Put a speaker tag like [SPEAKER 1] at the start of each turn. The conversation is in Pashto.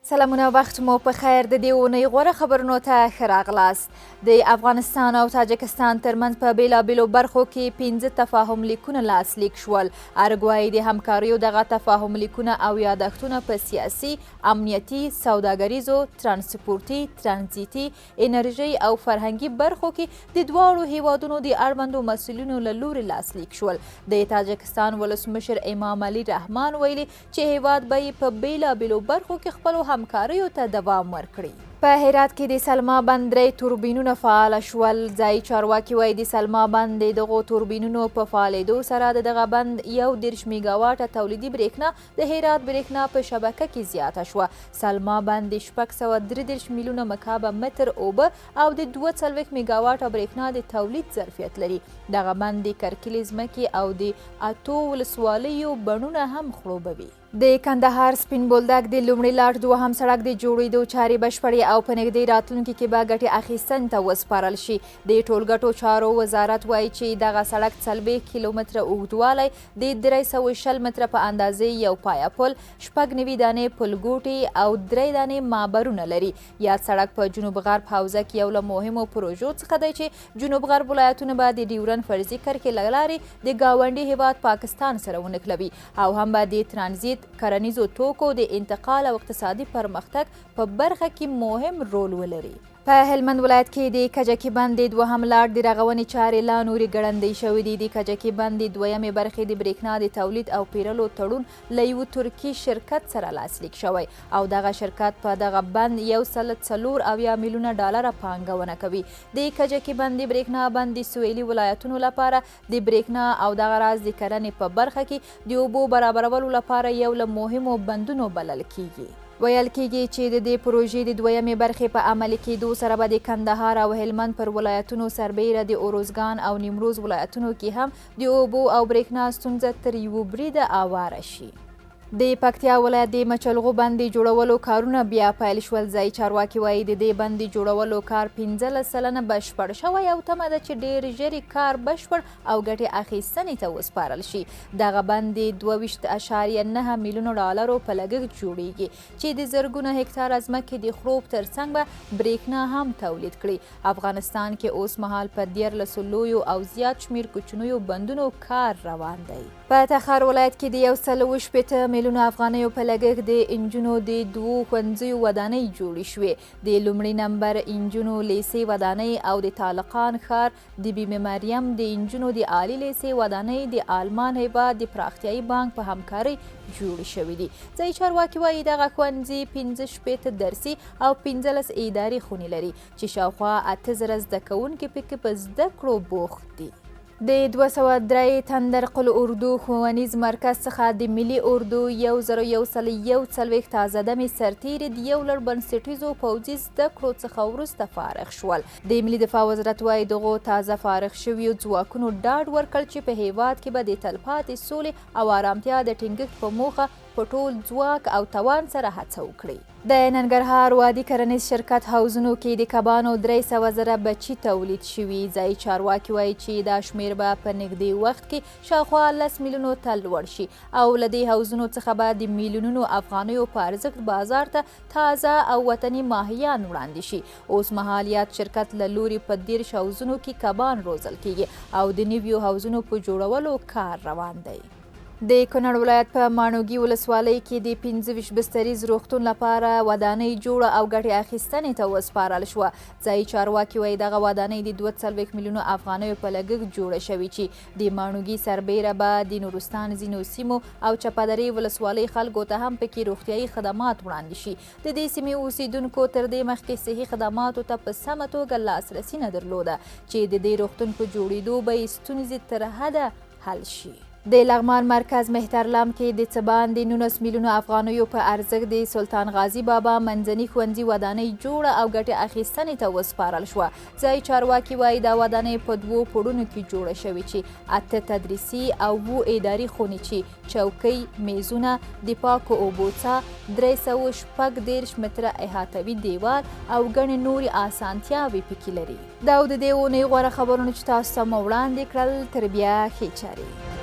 [SPEAKER 1] سلامونه وخت مو په خیر د دې اونۍ غوره خبرونو ته ښه راغلاست. د افغانستان او تاجکستان ترمنځ په بیلابیلو برخو کې 15 تفاهم لیکونه لاسلیک شول. ارګوایي د همکاریو دغه تفاهم لیکونه او یادښتونه په سیاسي، امنیتي، سوداګریزو، ترانسپورتي، ترانزیتي، انرژۍ او فرهنګي برخو کې د دواړو هیوادونو د اړوندو مسؤلینو له لوري لاسلیک شول. د تاجکستان ولسمشر امام علي رحمان ویلي چې هیواد به یې په بیلابیلو برخو کې خپلو همکاریو ته دوام ورکړي. په هرات کې د سلما بند 3 توربینونه فعال شول. ځایي چارواکي وایي د سلما بند د دغو توربینونو په فعالېدو سره د دغه بند 1.5 میګاواټه تولیدي برېښنا د هرات برېښنا په شبکه کې زیاته شوه. سلما بند د 633 میلیونه مکعب متر اوبه او د 42 میګاواټه برېښنا د تولید ظرفیت لري. دغه بند د کرکلې ځمکې او د 8 ولسوالیو بڼونه هم خړوبوي. د کندهار سپین بولدک د لومړي لاټ دوهم سړک د جوړېدو چارې بشپړې او په نږدې راتلونکي کې به ګټې اخیستنې ته وسپارل شي. د ټولګټو چارو وزارت وایي چې دغه سړک 40 کیلومتره اوږدوالی د 320 متره په اندازې یو پایه پل، 96 دانې پلګوټې او 3 دانې مابرونه لري. یاد سړک په جنوب غرب حوزه کې یو له مهمو پروژو څخه دی چې جنوب غرب ولایتونه به د ډیورن فرضي کرښې له لارې د ګاونډي هیواد پاکستان سره ونښلوي او هم به د ترانزیت، کرنیزو توکو د انتقال او اقتصادي پرمختګ په برخه کې مهم رول ولري. په هلمند ولایت کې د کجکي بند د دوهم لاټ د رغونې چارې لا نورې ګړندۍ شوې دي. د کجکي بند د دویمې برخې د برېښنا د تولید او پیرلو تړون له یوه ترکي شرکت سره لاسلیک شوی او دغه شرکت په دغه بند 1.4 میلیونه ډالره پانګونه کوي. د کجکي بند د برېښنا بند د سویلي ولایتونو لپاره د برېښنا او دغه راز د کرنې په برخه کې د اوبو برابرولو لپاره یو له مهمو بندونو بلل کیږي. ویل کیږي چې د دې پروژې د دویمې برخې په عملي کېدو سره به د کندهار او هلمند پر ولایتونو سربیره د اروزګان او نیمروز ولایتونو کې هم د اوبو او برېښنا ستونزه تر یوه بریده اواره شي. د پکتیا ولایت د مچلغو بند د جوړولو کارونه بیا پیل شول. ځایي چارواکي وایي د دې بند د جوړولو کار 15 سلنه بشپړ شوی او تمه ده چې ډېر ژر کار بشپړ او ګټې اخیستنې ته وسپارل شي. دغه بند د 22.9 میلیونو ډالرو په لګښت جوړیږي چې د زرګونه هکتاره ځمکې د خړوب ترڅنګ به برېښنا هم تولید کړي. افغانستان کې اوس مهال په 14 لویو او زیات شمیر کوچنیو بندونو کار روان دی. په تخار ولایت کې د 180 میلیونو افغانیو په لګښت د انجونو د 2 ښوونځیو ودانۍ جوړې شوې. د لومړي نمبر انجونو لیسې ودانۍ او د طالقان ښار د بیم مریم د انجونو د عالي لیسې ودانۍ د آلمان هیواد د پراختیایي بانک په همکارۍ جوړې شوې دي. ځایي چارواکي وایي دغه ښوونځي 15 درسي او 15 اداري خونې لري چې شاوخوا 8000 زده کوونکي پکې په زده کړو بوخت دي. د 203 تندر قل اردو ښوونیز مرکز څخه د ملي اردو 1141 تازه دمې سرتیري د یو لړ بنسټیزو پوځي زده کړو څخه وروسته فارغ شول. د ملي دفاع وزارت وایي دغو تازه فارغ شویو ځواکونو ډاډ ورکړ چې په هیواد کې به د تلپاتې سولې او آرامتیا د ټینګښت په موخه په ټول ځواک او توان سره هڅه وکړي. د ننګرهار وادي کرنیز شرکت حوزونو کې د کبانو 300 زره بچي تولید شوي. ځایي چارواکي وایي چې دا شمیر به په نږدې وخت کې شاوخوا 10 میلیونو ته لوړ شي او له دې حوزونو څخه به د میلیونونو افغانیو په ارزښت بازار ته تازه او وطني ماهیان وړاندې شي. اوس مهال یاد شرکت له لوري په 13 حوزونو کې کبان روزل کیږي او د نویو حوزونو په جوړولو کار روان دی. د کونړ ولایت په ماڼوګي ولسوالۍ کې د 25 بستریز روغتون لپاره ودانۍ جوړه او ګټې اخیستنې ته وسپارل شوه. ځایي چارواکي وایي دغه ودانۍ د 42 میلیونو افغانیو په لګښت جوړه شوې چې د ماڼوګي سربیره به د نورستان ځینو سیمو او چپدرې ولسوالۍ خلکو ته هم پکې روغتیایي خدمات وړاندې شي. د دې سیمې اوسیدونکو تر دې مخکې صحي خدماتو ته په سمه توګه لاسرسي نه درلوده چې د دې روغتون په جوړېدو به یې ستونزې تر حده حل شي. د لغمان مرکز مهترلام کې د څه باندې 19 میلیونو افغانیو په ارزښت د سلطان غازي بابا منځني ښوونځي ودانۍ جوړه او ګټې اخیستنې ته وسپارل شوه. ځایي چارواکي وایي دا ودانۍ په 2 پوړونو کې جوړه شوې چې 8 تدریسي او 2 اداري خونې چې چوکۍ، میزونه، د پاکو اوبو څاه، 314 متره احاطوي دیوال او ګڼې نورې اسانتیاوې پکې لري. دا د دې اونۍ غوره خبرونه چې تاسو ته مو وړاندې کړل. تر بیا ښې چارې.